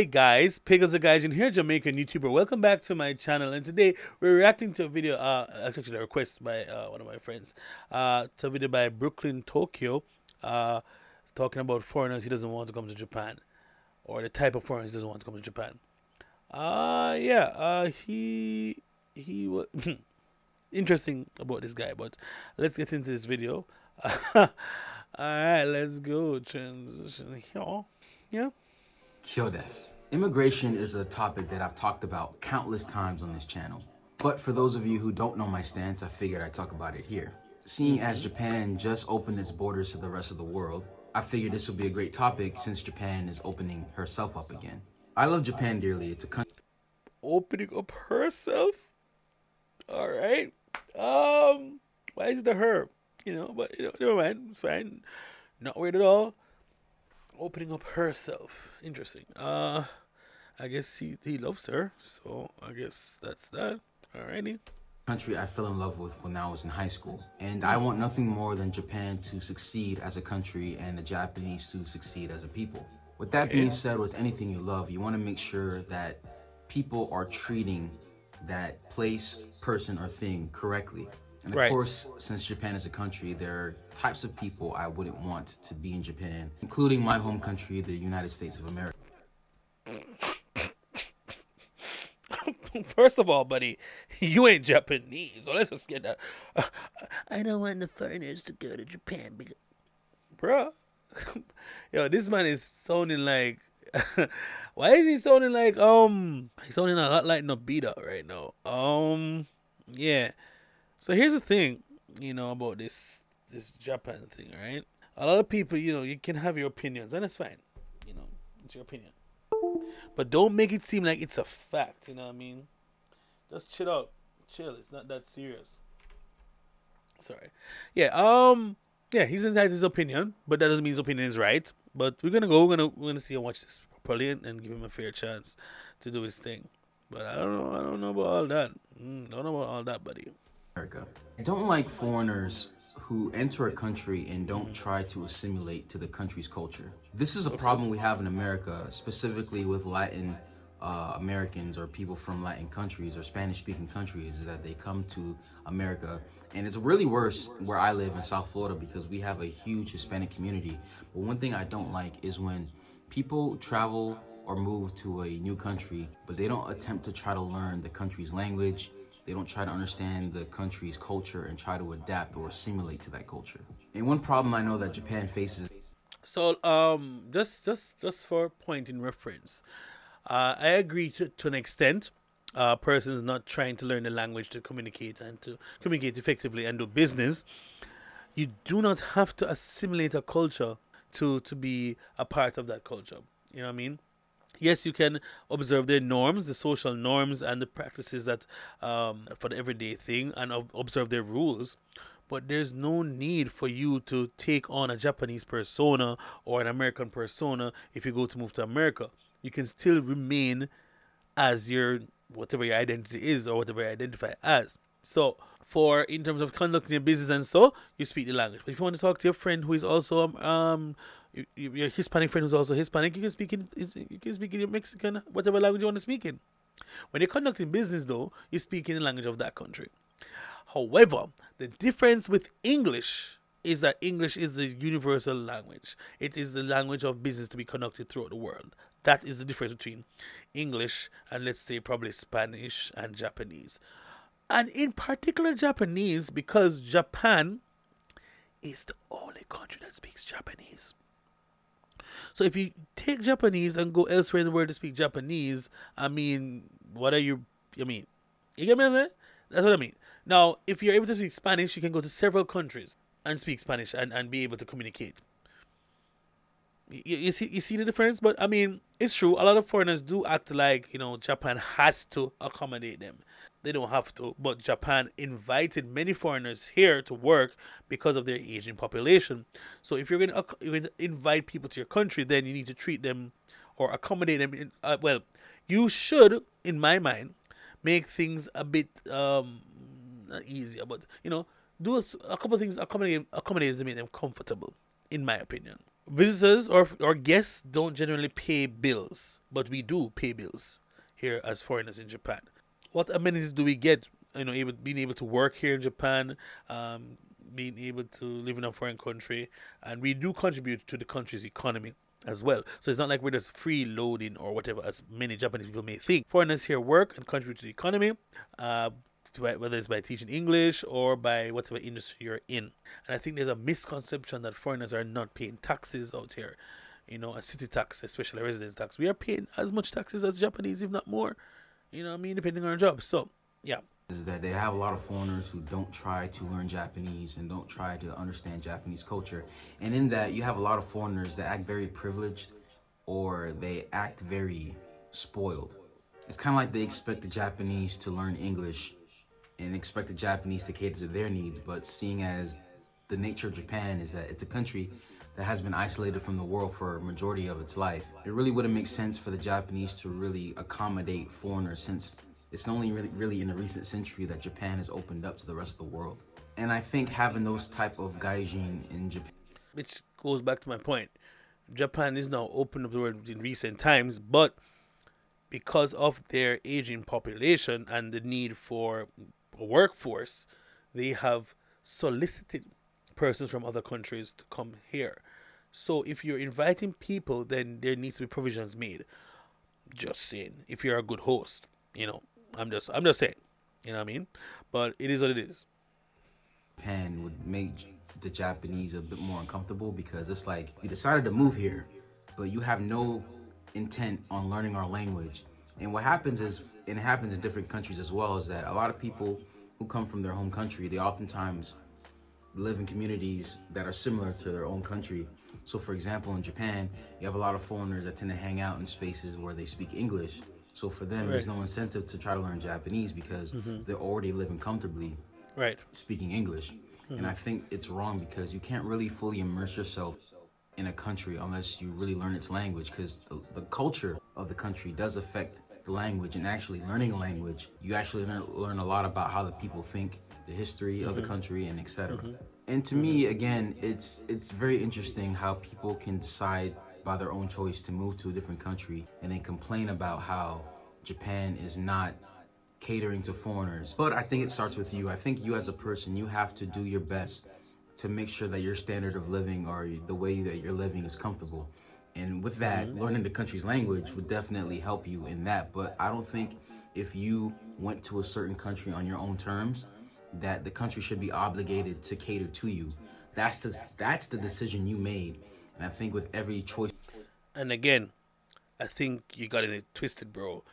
Hey guys, Pickles the Gaijin here, Jamaican YouTuber. Welcome back to my channel, and today we're reacting to a video. It's actually a request by one of my friends. To a video by BrooklynTokyo, talking about foreigners he doesn't want to come to Japan, or the type of foreigners he doesn't want to come to Japan. Yeah. He was interesting about this guy, but let's get into this video. All right, let's go. Transition here. Yeah. Kyodes. Immigration is a topic that I've talked about countless times on this channel. But for those of you who don't know my stance, I figured I'd talk about it here. Seeing as Japan just opened its borders to the rest of the world, I figured this would be a great topic since Japan is opening herself up again. I love Japan dearly. It's a country Opening up herself? Alright. Why is it the her? But never mind. It's fine. Not weird at all. Opening up herself. Interesting. I guess he loves her, so I guess that's that. Alrighty. country I fell in love with when I was in high school. And I want nothing more than Japan to succeed as a country and the Japanese to succeed as a people. With that being said, with anything you love, you want to make sure that people are treating that place, person, or thing correctly. And of course, since Japan is a country, there are types of people I wouldn't want to be in Japan, including my home country, the United States of America. First of all, buddy, you ain't Japanese, so let's just get that. I don't want the foreigners to go to Japan because, bruh, yo, this man is sounding like. Why is he sounding like He's sounding a lot like Nobita right now. Yeah. So here's the thing, about this Japan thing, right? A lot of people, you can have your opinions, and it's fine. It's your opinion. But don't make it seem like it's a fact, you know what I mean? Just chill out. Chill. It's not that serious. Sorry. Yeah, yeah, he's entitled to his opinion, but that doesn't mean his opinion is right. But we're gonna see and watch this properly and give him a fair chance to do his thing. But I don't know about all that. Don't know about all that, buddy. America. I don't like foreigners who enter a country and don't try to assimilate to the country's culture. This is a problem we have in America, specifically with Latin Americans or people from Latin countries or Spanish-speaking countries, is that they come to America. And it's really worse where I live in South Florida because we have a huge Hispanic community. But one thing I don't like is when people travel or move to a new country, but they don't attempt to try to learn the country's language. They don't try to understand the country's culture and try to adapt or assimilate to that culture. And one problem I know that Japan faces. So just for point in reference, I agree to an extent. Persons not trying to learn the language to communicate and to communicate effectively and do business. You do not have to assimilate a culture to be a part of that culture. You know what I mean? Yes, you can observe their norms, the social norms and the practices that for the everyday thing, and observe their rules. But there's no need for you to take on a Japanese persona or an American persona if you go to move to America. You can still remain as your whatever your identity is or whatever you identify as. So for in terms of conducting your business and so, you speak the language. But if you want to talk to your friend who is also your Hispanic friend who's also Hispanic, you can speak in your Mexican, whatever language you want to speak in. When you're conducting business though, you speak in the language of that country. However, the difference with English is that English is the universal language. It is the language of business to be conducted throughout the world. That is the difference between English and, let's say, probably Spanish and Japanese. And in particular Japanese, because Japan is the only country that speaks Japanese. So if you take Japanese and go elsewhere in the world to speak Japanese, I mean, what are you, you get me on that? That's what I mean. Now, if you're able to speak Spanish, you can go to several countries and speak Spanish and be able to communicate. You see the difference? But I mean, it's true. A lot of foreigners do act like, Japan has to accommodate them. They don't have to. But Japan invited many foreigners here to work because of their aging population. So if you're going to invite people to your country, then you need to treat them or accommodate them. Well, you should, in my mind, make things a bit not easier, but do a couple of things, accommodate to make them comfortable, in my opinion. Visitors or guests don't generally pay bills, but we do pay bills here as foreigners in Japan. What amenities do we get? Being able to work here in Japan, um, being able to live in a foreign country, and we do contribute to the country's economy as well. So it's not like we're just freeloading or whatever, as many Japanese people may think. Foreigners here work and contribute to the economy, uh, whether it's by teaching English or by whatever industry you're in. And I think there's a misconception that foreigners are not paying taxes out here. A city tax, especially a residence tax. We are paying as much taxes as Japanese, if not more. Depending on our job. So, yeah. Is that they have a lot of foreigners who don't try to learn Japanese and don't try to understand Japanese culture. And in that, you have a lot of foreigners that act very privileged or they act very spoiled. It's kind of like they expect the Japanese to learn English and expect the Japanese to cater to their needs. But seeing as the nature of Japan is that it's a country that has been isolated from the world for a majority of its life, it really wouldn't make sense for the Japanese to really accommodate foreigners, since it's only really in the recent century that Japan has opened up to the rest of the world. And I think having those type of gaijin in Japan, which goes back to my point, Japan is now open up the world in recent times, but because of their aging population and the need for a workforce, they have solicited persons from other countries to come here. So if you're inviting people, then there needs to be provisions made. Just saying, if you're a good host, I'm just saying, you know what I mean? But it is what it is. Japan would make the Japanese a bit more uncomfortable, because it's like you decided to move here, but you have no intent on learning our language. And what happens is, and it happens in different countries as well, is that a lot of people who come from their home country, they oftentimes live in communities that are similar to their own country. So for example, in Japan, you have a lot of foreigners that tend to hang out in spaces where they speak English. So for them, there's no incentive to try to learn Japanese, because they're already living comfortably speaking English. And I think it's wrong, because you can't really fully immerse yourself in a country unless you really learn its language, because the culture of the country does affect the language. And actually learning a language, you actually learn a lot about how the people think, the history of the country, and etc. And to me, again, it's very interesting how people can decide by their own choice to move to a different country and then complain about how Japan is not catering to foreigners. But I think it starts with you. I think you as a person, you have to do your best to make sure that your standard of living or the way that you're living is comfortable. And with that, learning the country's language would definitely help you in that. But I don't think if you went to a certain country on your own terms, that the country should be obligated to cater to you. That's the decision you made. And I think with every choice. And again, I think you got it twisted, bro.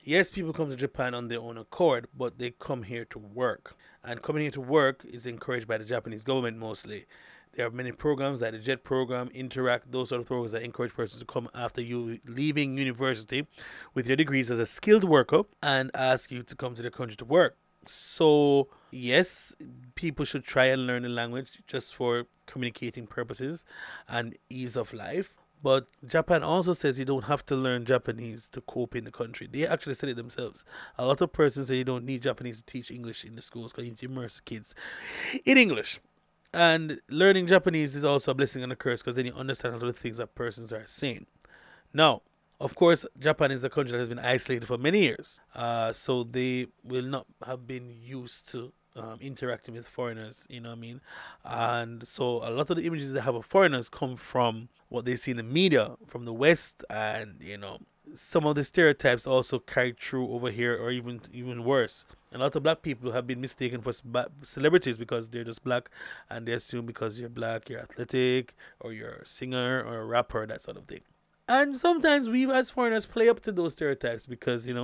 Yes, people come to Japan on their own accord, but they come here to work. And coming here to work is encouraged by the Japanese government mostly. There are many programs like the JET program, Interact, those sort of programs that encourage persons to come after you leaving university with your degrees as a skilled worker and ask you to come to the country to work. So, yes, people should try and learn the language just for communicating purposes and ease of life. But Japan also says you don't have to learn Japanese to cope in the country. They actually said it themselves. A lot of persons say you don't need Japanese to teach English in the schools because you need to immerse kids in English. And learning Japanese is also a blessing and a curse, because then you understand a lot of things that persons are saying. Now, of course, Japan is a country that has been isolated for many years. So they will not have been used to interacting with foreigners, you know what I mean? And so a lot of the images they have of foreigners come from what they see in the media from the West, and some of the stereotypes also carried through over here, or even worse. A lot of black people have been mistaken for celebrities because they're just black, and they assume because you're black, you're athletic, or you're a singer or a rapper, that sort of thing. And sometimes we as foreigners play up to those stereotypes, because a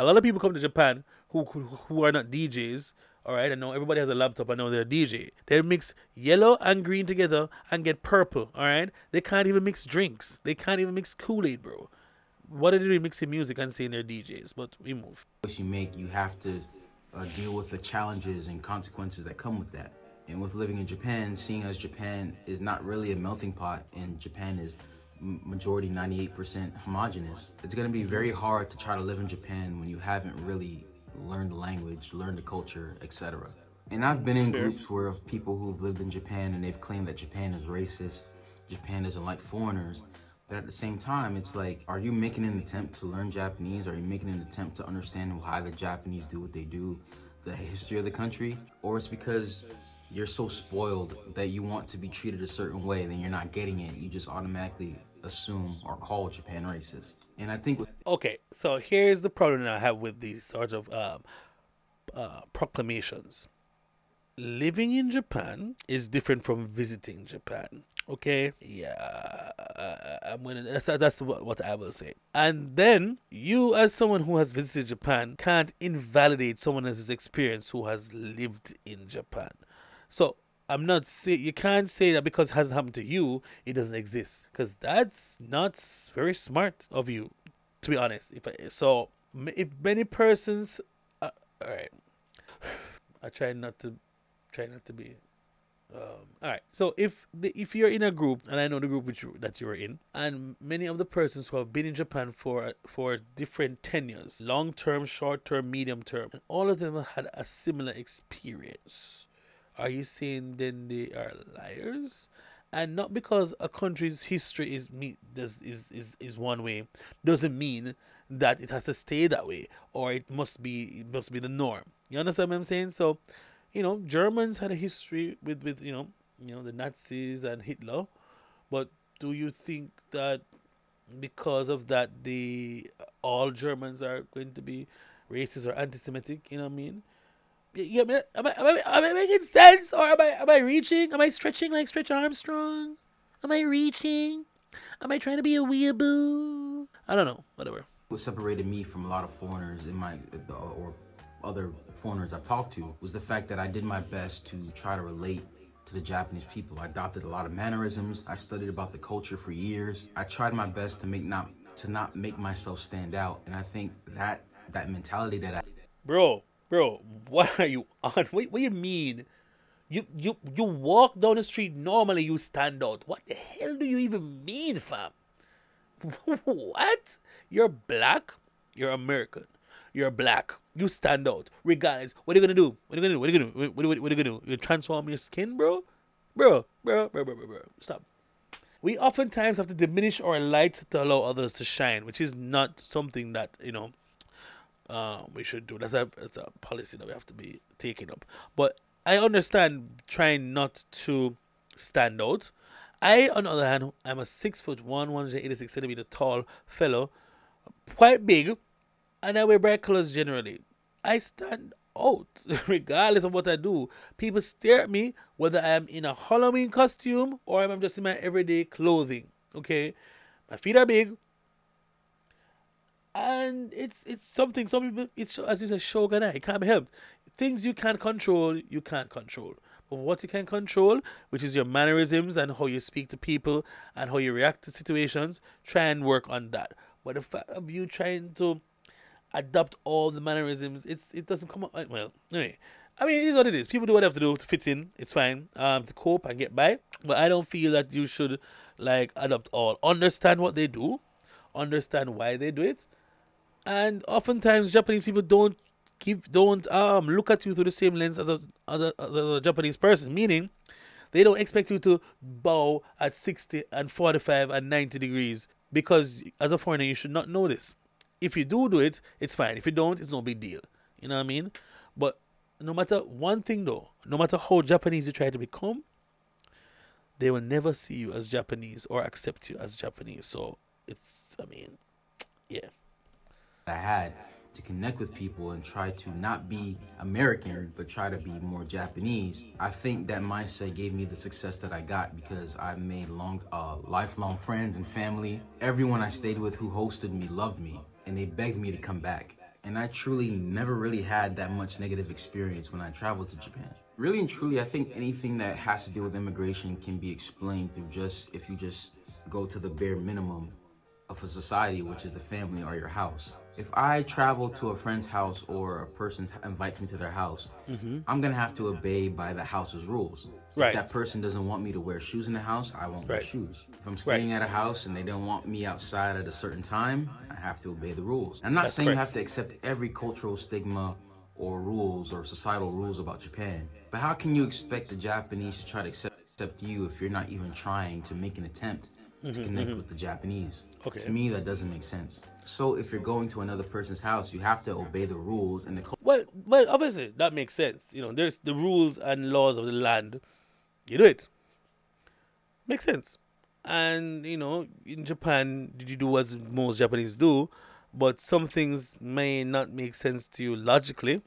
lot of people come to Japan who are not DJs. All right, I know everybody has a laptop. I know they're a DJ. They mix yellow and green together and get purple. All right, they can't even mix drinks. They can't even mix Kool-Aid, bro. What are they doing mixing music and saying they're DJs? But we move. What you make, you have to deal with the challenges and consequences that come with that. And with living in Japan, seeing as Japan is not really a melting pot, and Japan is majority 98% homogenous, it's going to be very hard to try to live in Japan when you haven't really learned the language, learned the culture, etc. And I've been in groups where of people who've lived in Japan and they've claimed that Japan is racist Japan doesn't like foreigners. But at the same time, it's like, are you making an attempt to learn Japanese? Are you making an attempt to understand why the Japanese do what they do, the history of the country? Or it's because you're so spoiled that you want to be treated a certain way, then you're not getting it. You just automatically assume or call Japan racist. And I think Okay, so here's the problem that I have with these sort of proclamations. Living in Japan is different from visiting Japan. Okay, yeah, I'm gonna. That's what I will say. And then you, as someone who has visited Japan, can't invalidate someone else's experience who has lived in Japan. So I'm not say you can't say that because it hasn't happened to you, it doesn't exist. Because that's not very smart of you, to be honest. If many persons, all right, I try not to be. All right. So if you're in a group, and I know the group that you were in, and many of the persons who have been in Japan for different tenures, long term, short term, medium term, and all of them have had a similar experience, are you saying then they are liars? And not because a country's history is one way doesn't mean that it has to stay that way, or it must be the norm. You understand what I'm saying? So, Germans had a history with the Nazis and Hitler, but do you think that because of that the all Germans are going to be racist or anti-Semitic? You know what I mean? Yeah, am I making sense, or am I reaching? Am I stretching like Stretch Armstrong? Am I reaching? Am I trying to be a weeaboo? I don't know. Whatever. what separated me from a lot of foreigners in my or other foreigners I've talked to was the fact that I did my best to try to relate to the Japanese people. I adopted a lot of mannerisms. I studied about the culture for years. I tried my best to not make myself stand out. And I think that mentality that I Bro, what are you on? What do you mean? You walk down the street normally, you stand out. What the hell do you even mean, fam? What? You're black. You're American. You're black. You stand out. Regardless. What are you gonna do? What are you gonna do? What are you gonna do? What are you gonna do? You transform your skin, bro? Bro. Stop. We oftentimes have to diminish our light to allow others to shine, which is not something that we should do. That's a policy that we have to be taking up. But I understand trying not to stand out. I, on the other hand, I'm a 6'1", 186 centimeter tall fellow, quite big, and I wear bright colors generally. I stand out regardless of what I do. People stare at me whether I'm in a Halloween costume or I'm just in my everyday clothing. Okay, my feet are big, and it's something. Some people, it's as you said, shogun. It can't be helped. Things you can't control, you can't control. But what you can control, which is your mannerisms and how you speak to people and how you react to situations, try and work on that. But the fact of you trying to adopt all the mannerisms, it doesn't come out well. Anyway, I mean, it is what it is. People do what they have to do to fit in. It's fine. To cope and get by. But I don't feel that you should adopt all. Understand what they do, understand why they do it, and oftentimes Japanese people don't look at you through the same lens as a Japanese person. Meaning, they don't expect you to bow at 60 and 45 and 90 degrees because as a foreigner you should not know this. If you do it, it's fine. If you don't, it's no big deal. You know what I mean? But no matter one thing though, no matter how Japanese you try to become, they will never see you as Japanese or accept you as Japanese. So yeah. I had to connect with people and try to not be American, but try to be more Japanese. I think that mindset gave me the success that I got because I made lifelong friends and family. Everyone I stayed with who hosted me loved me, and they begged me to come back. And I truly never really had that much negative experience when I traveled to Japan. Really and truly, I think anything that has to do with immigration can be explained through if you just go to the bare minimum of a society, which is the family or your house. If I travel to a friend's house or a person invites me to their house, I'm gonna have to obey by the house's rules. Right. If that person doesn't want me to wear shoes in the house, I won't wear shoes. If I'm staying at a house and they don't want me outside at a certain time, I have to obey the rules. I'm not saying you have to accept every cultural stigma or rules or societal rules about Japan, but how can you expect the Japanese to try to accept accept you if you're not even trying to make an attempt to connect with the Japanese. Okay. To me, that doesn't make sense. So if you're going to another person's house, you have to obey the rules and the Well, obviously that makes sense. You know, there's the rules and laws of the land. You do it. Makes sense. And you know, in Japan, you do as most Japanese do, but some things may not make sense to you logically,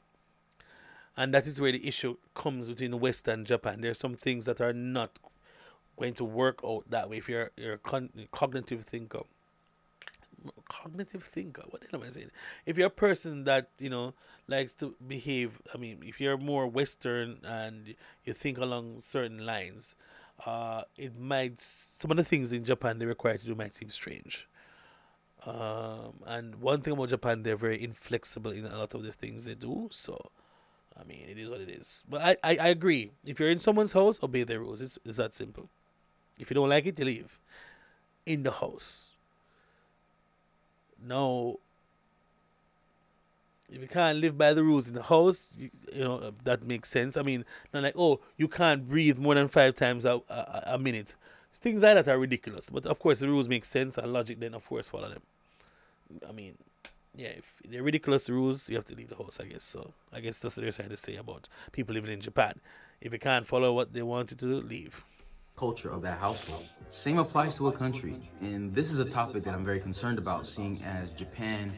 and that is where the issue comes between the West and Japan. There are some things that are not going to work out that way if you're a cognitive thinker. Cognitive thinker. What the hell am I saying? If you're a person that likes to behave, I mean, if you're more Western and you think along certain lines, it might some of the things in Japan they require to do might seem strange. And one thing about Japan, they're very inflexible in a lot of the things they do. So, I mean, it is what it is. But I agree. If you're in someone's house, obey their rules. It's that simple. If you don't like it, you leave. In the house. Now, if you can't live by the rules in the house, that makes sense. I mean, not like, oh, you can't breathe more than 5 times a minute. Things like that are ridiculous. But of course, the rules make sense and logic, then of course follow them. I mean, yeah, if they're ridiculous, the rules, you have to leave the house, I guess. So I guess that's what they're trying to say about people living in Japan. If you can't follow what they want you to do, leave. culture of that household. Same applies to a country. And this is a topic that I'm very concerned about, seeing as Japan,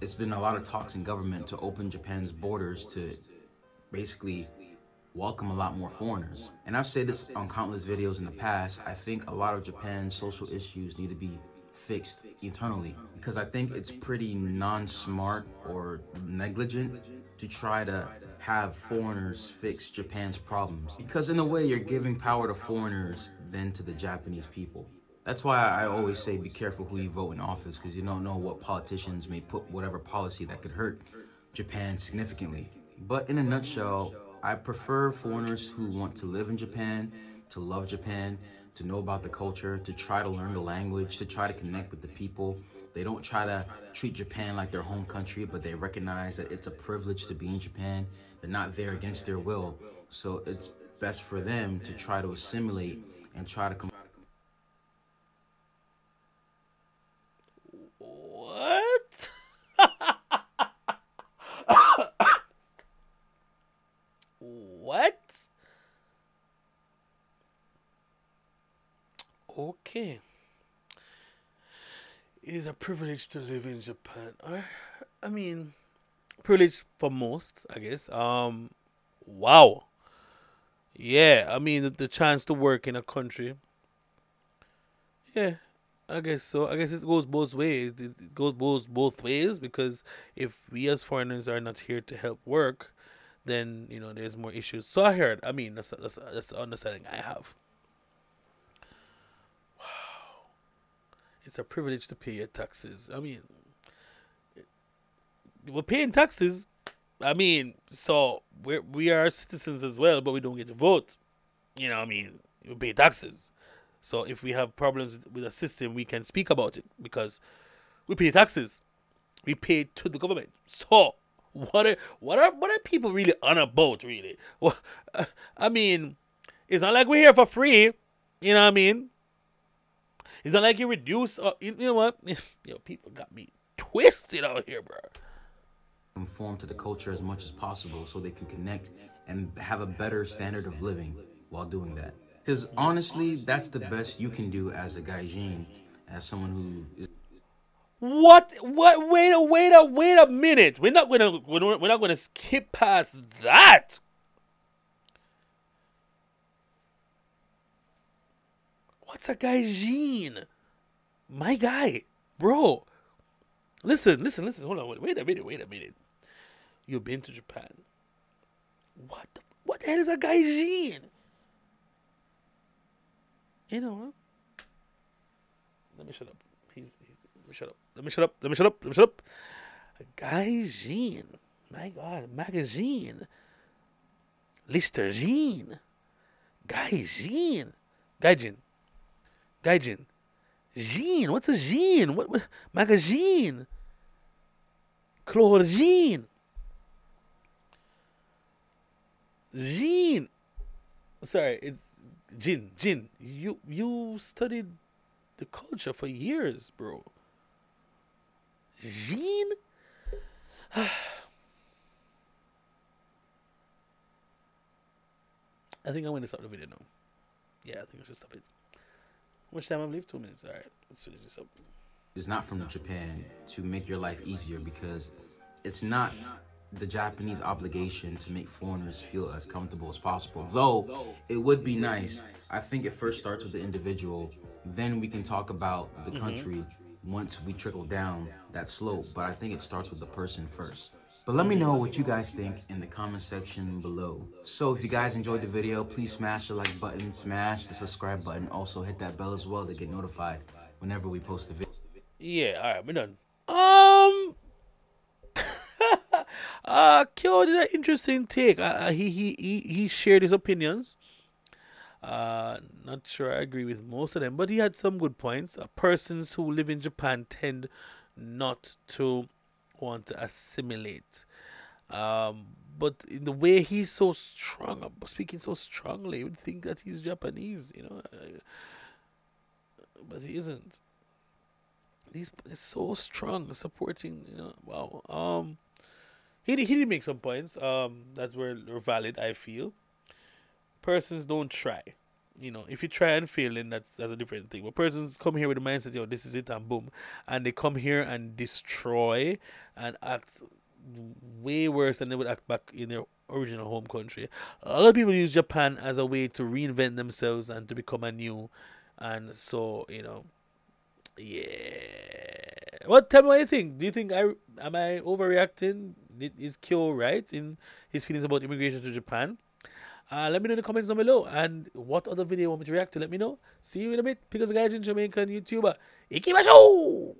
it's been a lot of talks in government to open Japan's borders to basically welcome a lot more foreigners. And I've said this on countless videos in the past, I think a lot of Japan's social issues need to be fixed internally, because I think it's pretty non-smart or negligent to try to have foreigners fix Japan's problems, because in a way you're giving power to foreigners than to the Japanese people. That's why I always say be careful who you vote in office, because you don't know what politicians may put whatever policy that could hurt Japan significantly. But in a nutshell, I prefer foreigners who want to live in Japan, to love Japan, to know about the culture, to try to learn the language, to try to connect with the people. They don't try to treat Japan like their home country, but they recognize that it's a privilege to be in Japan. They're not there against their will. So it's best for them to try to assimilate and try to What? What? Okay. It is a privilege to live in Japan. I mean, privilege for most, I guess. Wow. Yeah, I mean, the chance to work in a country. Yeah, I guess so. I guess it goes both ways. It goes both ways, because if we as foreigners are not here to help work, then there's more issues. So I heard. I mean, that's the understanding I have. It's a privilege to pay your taxes. I mean, we're paying taxes. I mean, so we are citizens as well, but we don't get to vote. I mean, we pay taxes. So if we have problems with a system, we can speak about it because we pay taxes. We pay to the government. So what are people really on about, really? Well, I mean, it's not like we're here for free. You know what I mean? It's not like you reduce. You know what? People got me twisted out here, bro. conform to the culture as much as possible so they can connect and have a better standard of living while doing that. Because honestly, that's the best you can do as a gaijin, as someone who is. What? Wait a minute. We're not gonna skip past that. What's a gaijin? My guy, bro. Listen. Hold on. Wait a minute. You've been to Japan. What the hell is a gaijin? You know what? Let me shut up. Let me shut up. A gaijin. My God, magazine. Lister Jean. Gaijin. Gaijin. Jean. What's a jean? What magazine? Chlorine. Jean. Sorry, Jin, you studied the culture for years, bro. Jean? I think I'm going to stop the video now. Yeah, I think I should stop it. How much time I leave? 2 minutes. All right, let's finish this up. Is not from Japan to make your life easier, because it's not the Japanese obligation to make foreigners feel as comfortable as possible. Though it would be nice. I think it first starts with the individual, then we can talk about the country once we trickle down that slope. But I think it starts with the person first. But let me know what you guys think in the comment section below. So if you guys enjoyed the video, please smash the like button, smash the subscribe button, also hit that bell as well to get notified whenever we post a video. Yeah, all right, we're done. Kyo did an interesting take. He shared his opinions. Not sure I agree with most of them, but he had some good points. Persons who live in Japan tend not to want to assimilate. But in the way he's so strong, speaking so strongly, you would think that he's Japanese, but he isn't. He's so strong, supporting, wow. He did make some points that were valid, I feel. Persons don't try. If you try and fail, then that's a different thing. But persons come here with the mindset, this is it, and boom. And they come here and destroy and act way worse than they would act back in their original home country. A lot of people use Japan as a way to reinvent themselves and to become anew. And so, yeah. Well, tell me what you think. Do you think am I overreacting? Is Kyo right in his feelings about immigration to Japan? Let me know in the comments down below. And what other video you want me to react to, let me know. See you in a bit. Because the guy is in Jamaican YouTuber. Ikimashou!